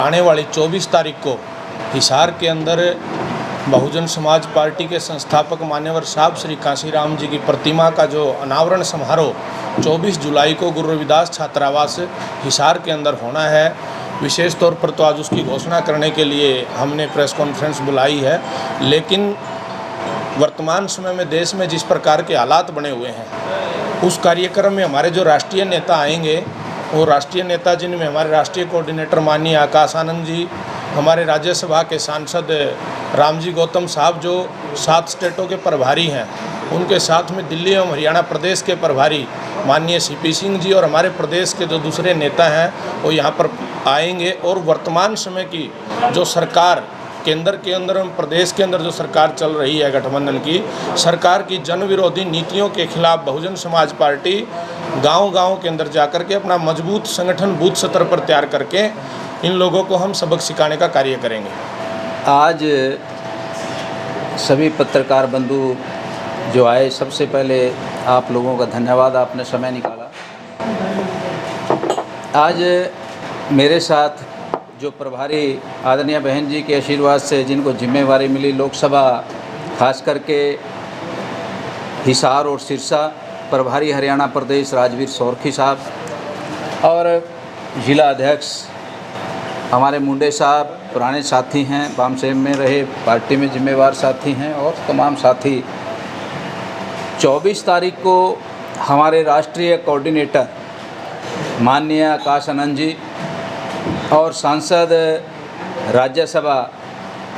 आने वाली 24 तारीख को हिसार के अंदर बहुजन समाज पार्टी के संस्थापक मान्यवर साहब श्री कांशीराम जी की प्रतिमा का जो अनावरण समारोह 24 जुलाई को गुरु रविदास छात्रावास हिसार के अंदर होना है। विशेष तौर पर तो आज उसकी घोषणा करने के लिए हमने प्रेस कॉन्फ्रेंस बुलाई है, लेकिन वर्तमान समय में देश में जिस प्रकार के हालात बने हुए हैं, उस कार्यक्रम में हमारे जो राष्ट्रीय नेता आएंगे, वो राष्ट्रीय नेता जिनमें हमारे राष्ट्रीय कोऑर्डिनेटर माननीय आकाश आनंद जी, हमारे राज्यसभा के सांसद रामजी गौतम साहब जो 7 स्टेटों के प्रभारी हैं, उनके साथ में दिल्ली एवं हरियाणा प्रदेश के प्रभारी माननीय सीपी सिंह जी और हमारे प्रदेश के जो दूसरे नेता हैं वो यहाँ पर आएंगे। और वर्तमान समय की जो सरकार केंद्र के अंदर एवं प्रदेश के अंदर जो सरकार चल रही है गठबंधन की सरकार की जन विरोधी नीतियों के खिलाफ बहुजन समाज पार्टी गांव-गांव के अंदर जाकर के अपना मजबूत संगठन बूथ स्तर पर तैयार करके इन लोगों को हम सबक सिखाने का कार्य करेंगे। आज सभी पत्रकार बंधु जो आए, सबसे पहले आप लोगों का धन्यवाद, आपने समय निकाला। आज मेरे साथ जो प्रभारी आदरणीय बहन जी के आशीर्वाद से जिनको जिम्मेवारी मिली, लोकसभा खास करके हिसार और सिरसा, प्रभारी हरियाणा प्रदेश राजवीर सौरखी साहब और जिला अध्यक्ष हमारे मुंडे साहब, पुराने साथी हैं, बामसेम में रहे, पार्टी में जिम्मेवार साथी हैं और तमाम साथी। 24 तारीख को हमारे राष्ट्रीय कोऑर्डिनेटर माननीय आकाश आनंद जी और सांसद राज्यसभा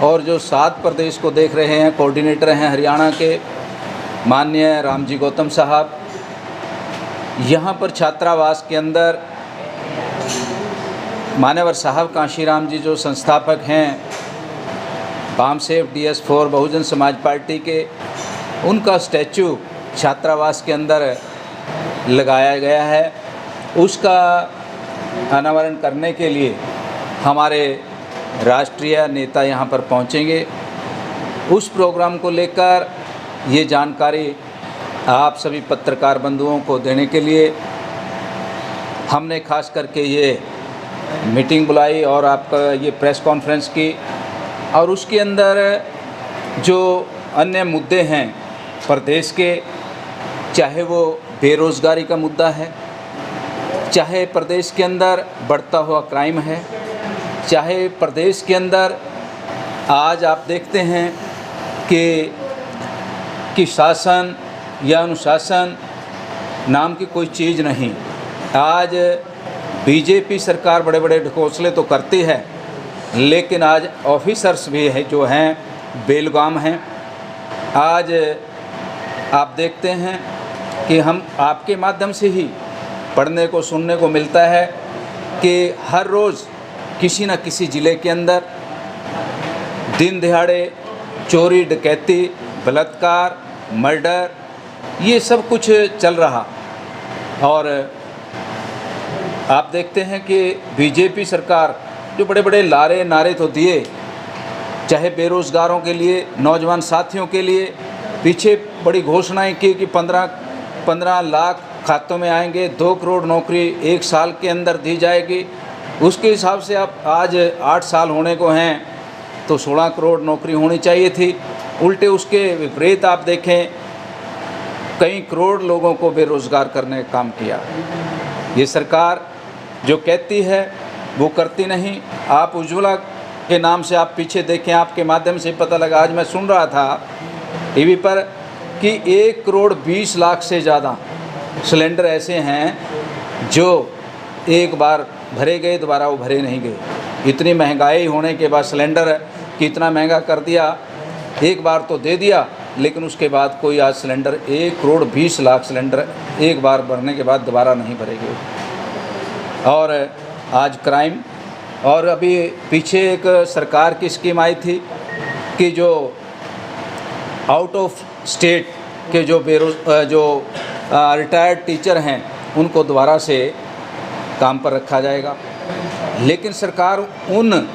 और जो 7 प्रदेश को देख रहे हैं कोऑर्डिनेटर हैं हरियाणा के माननीय रामजी गौतम साहब, यहाँ पर छात्रावास के अंदर मान्यवर साहब कांशीराम जी जो संस्थापक हैं बामसेफ DS4 बहुजन समाज पार्टी के, उनका स्टैचू छात्रावास के अंदर लगाया गया है। उसका अनावरण करने के लिए हमारे राष्ट्रीय नेता यहाँ पर पहुँचेंगे। उस प्रोग्राम को लेकर ये जानकारी आप सभी पत्रकार बंधुओं को देने के लिए हमने खास करके ये मीटिंग बुलाई और आपका ये प्रेस कॉन्फ्रेंस की। और उसके अंदर जो अन्य मुद्दे हैं प्रदेश के, चाहे वो बेरोज़गारी का मुद्दा है, चाहे प्रदेश के अंदर बढ़ता हुआ क्राइम है, चाहे प्रदेश के अंदर आज आप देखते हैं कि शासन या अनुशासन नाम की कोई चीज़ नहीं। आज बीजेपी सरकार बड़े बड़े ढकोसले तो करती है, लेकिन आज ऑफिसर्स भी है जो हैं बेलगाम हैं। आज आप देखते हैं कि हम आपके माध्यम से ही पढ़ने को सुनने को मिलता है कि हर रोज़ किसी न किसी ज़िले के अंदर दिन दिहाड़े चोरी, डकैती, बलात्कार, मर्डर, ये सब कुछ चल रहा। और आप देखते हैं कि बीजेपी सरकार जो बड़े बड़े नारे तो दिए, चाहे बेरोज़गारों के लिए, नौजवान साथियों के लिए पीछे बड़ी घोषणाएं की कि 15 लाख खातों में आएंगे, 2 करोड़ नौकरी 1 साल के अंदर दी जाएगी। उसके हिसाब से आप आज 8 साल होने को हैं तो 16 करोड़ नौकरी होनी चाहिए थी। उल्टे उसके विपरीत आप देखें कई करोड़ लोगों को बेरोज़गार करने का काम किया। ये सरकार जो कहती है वो करती नहीं। आप उज्ज्वला के नाम से आप पीछे देखें, आपके माध्यम से पता लगा, आज मैं सुन रहा था टीवी पर कि 1 करोड़ 20 लाख से ज़्यादा सिलेंडर ऐसे हैं जो एक बार भरे गए, दोबारा वो भरे नहीं गए। इतनी महंगाई होने के बाद सिलेंडर कितना महंगा कर दिया, एक बार तो दे दिया, लेकिन उसके बाद कोई आज सिलेंडर 1 करोड़ 20 लाख सिलेंडर एक बार भरने के बाद दोबारा नहीं भरे गए। और आज क्राइम, और अभी पीछे एक सरकार की स्कीम आई थी कि जो आउट ऑफ स्टेट के जो रिटायर्ड टीचर हैं उनको दोबारा से काम पर रखा जाएगा। लेकिन सरकार उन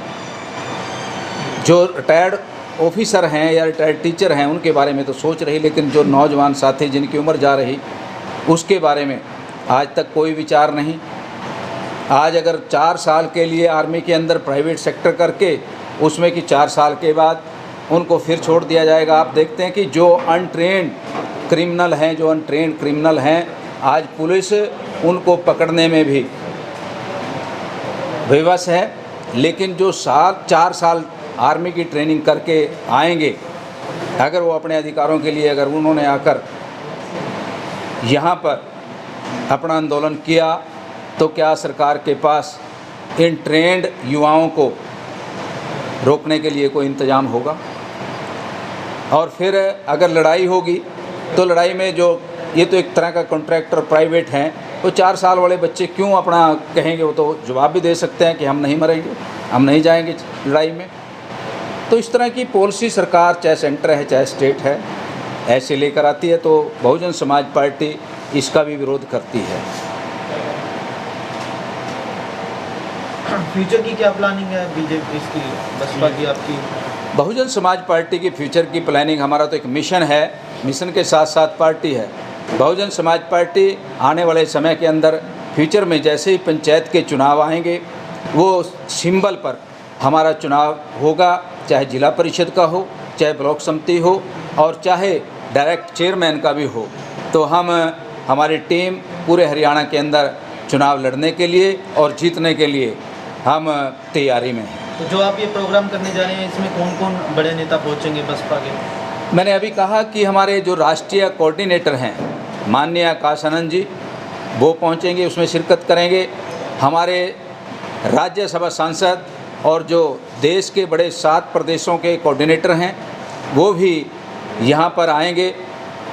जो रिटायर्ड ऑफिसर हैं या रिटायर्ड टीचर हैं उनके बारे में तो सोच रही, लेकिन जो नौजवान साथी जिनकी उम्र जा रही उसके बारे में आज तक कोई विचार नहीं। आज अगर 4 साल के लिए आर्मी के अंदर प्राइवेट सेक्टर करके उसमें कि 4 साल के बाद उनको फिर छोड़ दिया जाएगा। आप देखते हैं कि जो अनट्रेंड क्रिमिनल हैं आज पुलिस उनको पकड़ने में भी विवश है। लेकिन जो 4 साल आर्मी की ट्रेनिंग करके आएंगे, अगर वो अपने अधिकारों के लिए अगर उन्होंने आकर यहाँ पर अपना आंदोलन किया तो क्या सरकार के पास इन ट्रेंड युवाओं को रोकने के लिए कोई इंतज़ाम होगा? और फिर अगर लड़ाई होगी तो लड़ाई में जो ये तो एक तरह का कॉन्ट्रैक्टर प्राइवेट हैं, तो 4 साल वाले बच्चे क्यों अपना कहेंगे? वो तो जवाब भी दे सकते हैं कि हम नहीं मरेंगे, हम नहीं जाएंगे लड़ाई में। तो इस तरह की पॉलिसी सरकार चाहे सेंटर है चाहे स्टेट है ऐसे लेकर आती है, तो बहुजन समाज पार्टी इसका भी विरोध करती है। फ्यूचर की क्या प्लानिंग है बीजेपी की, बसपा की, आपकी? बहुजन समाज पार्टी की फ्यूचर की प्लानिंग, हमारा तो एक मिशन है, मिशन के साथ साथ पार्टी है। बहुजन समाज पार्टी आने वाले समय के अंदर फ्यूचर में जैसे ही पंचायत के चुनाव आएंगे वो सिंबल पर हमारा चुनाव होगा, चाहे जिला परिषद का हो, चाहे ब्लॉक समिति हो और चाहे डायरेक्ट चेयरमैन का भी हो। तो हमारी टीम पूरे हरियाणा के अंदर चुनाव लड़ने के लिए और जीतने के लिए हम तैयारी में हैं। तो जो आप ये प्रोग्राम करने जा रहे हैं इसमें कौन कौन बड़े नेता पहुंचेंगे बसपा के? मैंने अभी कहा कि हमारे जो राष्ट्रीय कोऑर्डिनेटर हैं माननीय आकाश आनंद जी, वो पहुंचेंगे, उसमें शिरकत करेंगे। हमारे राज्यसभा सांसद और जो देश के बड़े 7 प्रदेशों के कोऑर्डिनेटर हैं वो भी यहाँ पर आएंगे,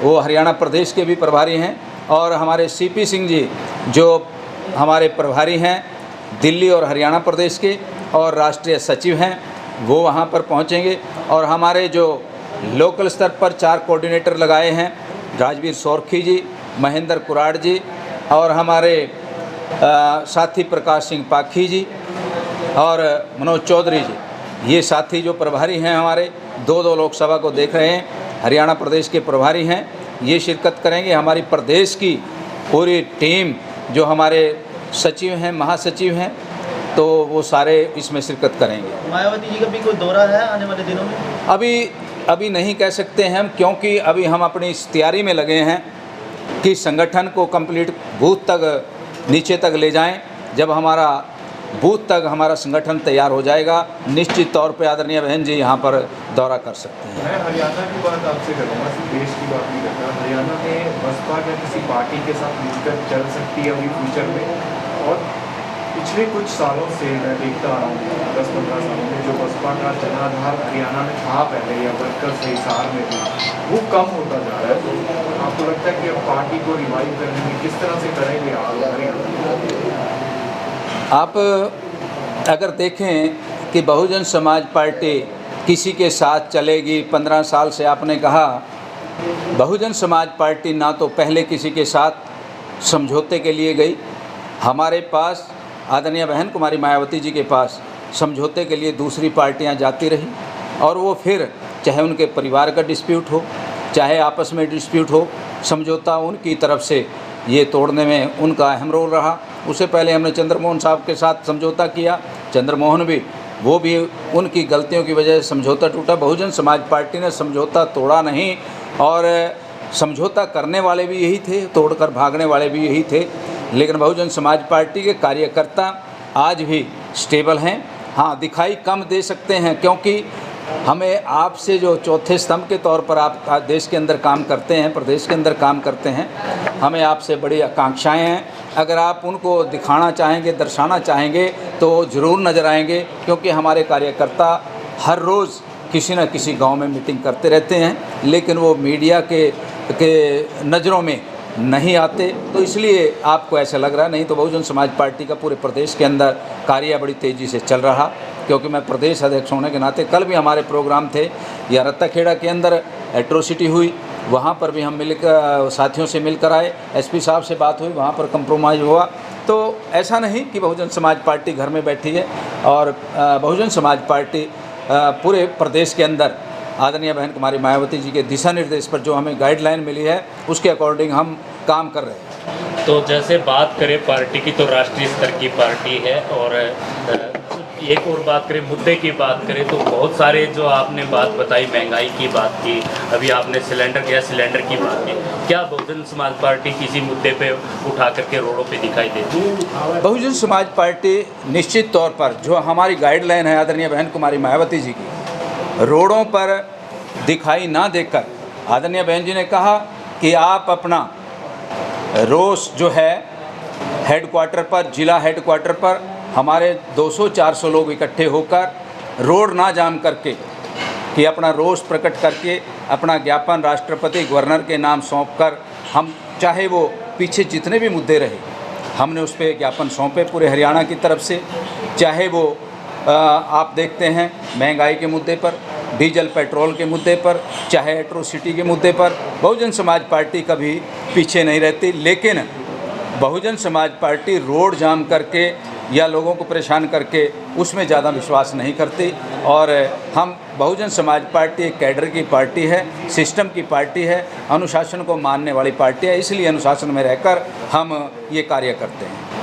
वो हरियाणा प्रदेश के भी प्रभारी हैं। और हमारे सीपी सिंह जी जो हमारे प्रभारी हैं दिल्ली और हरियाणा प्रदेश के और राष्ट्रीय सचिव हैं, वो वहाँ पर पहुँचेंगे। और हमारे जो लोकल स्तर पर 4 कोऑर्डिनेटर लगाए हैं, राजवीर सौरखी जी, महेंद्र कुराड़ जी और हमारे साथी प्रकाश सिंह पाखी जी और मनोज चौधरी जी, ये साथी जो प्रभारी हैं हमारे 2 लोकसभा को देख रहे हैं, हरियाणा प्रदेश के प्रभारी हैं, ये शिरकत करेंगे। हमारी प्रदेश की पूरी टीम जो हमारे सचिव हैं, महासचिव हैं, तो वो सारे इसमें शिरकत करेंगे। मायावती जी का भी कोई दौरा है आने वाले दिनों में? अभी नहीं कह सकते हैं हम, क्योंकि अभी हम अपनी इस तैयारी में लगे हैं कि संगठन को कंप्लीट बूथ तक, नीचे तक ले जाएं। जब हमारा बूथ तक हमारा संगठन तैयार हो जाएगा, निश्चित तौर पे आदरणीय बहन जी यहाँ पर दौरा कर सकते हैं। मैं हरियाणा की बात आपसे करूँगा, सिर्फ देश की बात नहीं करता। हरियाणा में बसपा क्या किसी पार्टी के साथ मिलकर चल सकती है अभी फ्यूचर में? और पिछले कुछ सालों से मैं देखता आ रहा हूँ, 10-15 सालों में, जो बसपा का जनाधार हरियाणा में था पहले या वर्कर से हिसार में भी, वो कम होता जा रहा है। तो आपको लगता है कि अब पार्टी को रिवाइव करने में किस तरह से करेंगे आप हरियाणा? आप अगर देखें कि बहुजन समाज पार्टी किसी के साथ चलेगी, 15 साल से आपने कहा, बहुजन समाज पार्टी ना तो पहले किसी के साथ समझौते के लिए गई, हमारे पास आदरणीय बहन कुमारी मायावती जी के पास समझौते के लिए दूसरी पार्टियां जाती रही, और वो फिर चाहे उनके परिवार का डिस्प्यूट हो, चाहे आपस में डिस्प्यूट हो, समझौता उनकी तरफ से ये तोड़ने में उनका अहम रोल रहा। उससे पहले हमने चंद्रमोहन साहब के साथ समझौता किया, चंद्रमोहन भी, वो भी उनकी गलतियों की वजह से समझौता टूटा। बहुजन समाज पार्टी ने समझौता तोड़ा नहीं, और समझौता करने वाले भी यही थे, तोड़कर भागने वाले भी यही थे। लेकिन बहुजन समाज पार्टी के कार्यकर्ता आज भी स्टेबल हैं। हाँ, दिखाई कम दे सकते हैं, क्योंकि हमें आपसे जो चौथे स्तंभ के तौर पर आप देश के अंदर काम करते हैं, प्रदेश के अंदर काम करते हैं, हमें आपसे बड़ी आकांक्षाएं हैं। अगर आप उनको दिखाना चाहेंगे, दर्शाना चाहेंगे, तो ज़रूर नज़र आएंगे, क्योंकि हमारे कार्यकर्ता हर रोज़ किसी न किसी गांव में मीटिंग करते रहते हैं, लेकिन वो मीडिया के नज़रों में नहीं आते। तो इसलिए आपको ऐसा लग रहा है, नहीं तो बहुजन समाज पार्टी का पूरे प्रदेश के अंदर कार्य बड़ी तेज़ी से चल रहा। क्योंकि मैं प्रदेश अध्यक्ष होने के नाते, कल भी हमारे प्रोग्राम थे, या रत्ताखेड़ा के अंदर एट्रोसिटी हुई, वहाँ पर भी हम मिलकर साथियों से मिलकर आए, एसपी साहब से बात हुई, वहाँ पर कंप्रोमाइज़ हुआ। तो ऐसा नहीं कि बहुजन समाज पार्टी घर में बैठी है, और बहुजन समाज पार्टी पूरे प्रदेश के अंदर आदरणीय बहन कुमारी मायावती जी के दिशा निर्देश पर जो हमें गाइडलाइन मिली है, उसके अकॉर्डिंग हम काम कर रहे हैं। तो जैसे बात करें पार्टी की तो राष्ट्रीय स्तर की पार्टी है, और एक और बात करें, मुद्दे की बात करें तो बहुत सारे जो आपने बात बताई, महंगाई की बात की, अभी आपने गैस सिलेंडर की बात की, क्या बहुजन समाज पार्टी किसी मुद्दे पे उठा करके रोडों पे दिखाई देती है? बहुजन समाज पार्टी निश्चित तौर पर जो हमारी गाइडलाइन है आदरणीय बहन कुमारी मायावती जी की, रोडों पर दिखाई ना देकर, आदरणीय बहन जी ने कहा कि आप अपना रोष जो है हेडक्वार्टर पर, जिला हेडक्वार्टर पर हमारे 200-400 लोग इकट्ठे होकर रोड ना जाम करके कि अपना रोष प्रकट करके अपना ज्ञापन राष्ट्रपति गवर्नर के नाम सौंपकर, हम चाहे वो पीछे जितने भी मुद्दे रहे हमने उस पर ज्ञापन सौंपे पूरे हरियाणा की तरफ से, चाहे वो आप देखते हैं महंगाई के मुद्दे पर, डीजल पेट्रोल के मुद्दे पर, चाहे एट्रोसिटी के मुद्दे पर, बहुजन समाज पार्टी कभी पीछे नहीं रहती। लेकिन बहुजन समाज पार्टी रोड जाम करके या लोगों को परेशान करके उसमें ज़्यादा विश्वास नहीं करती, और हम बहुजन समाज पार्टी एक कैडर की पार्टी है, सिस्टम की पार्टी है, अनुशासन को मानने वाली पार्टी है, इसलिए अनुशासन में रहकर हम ये कार्य करते हैं।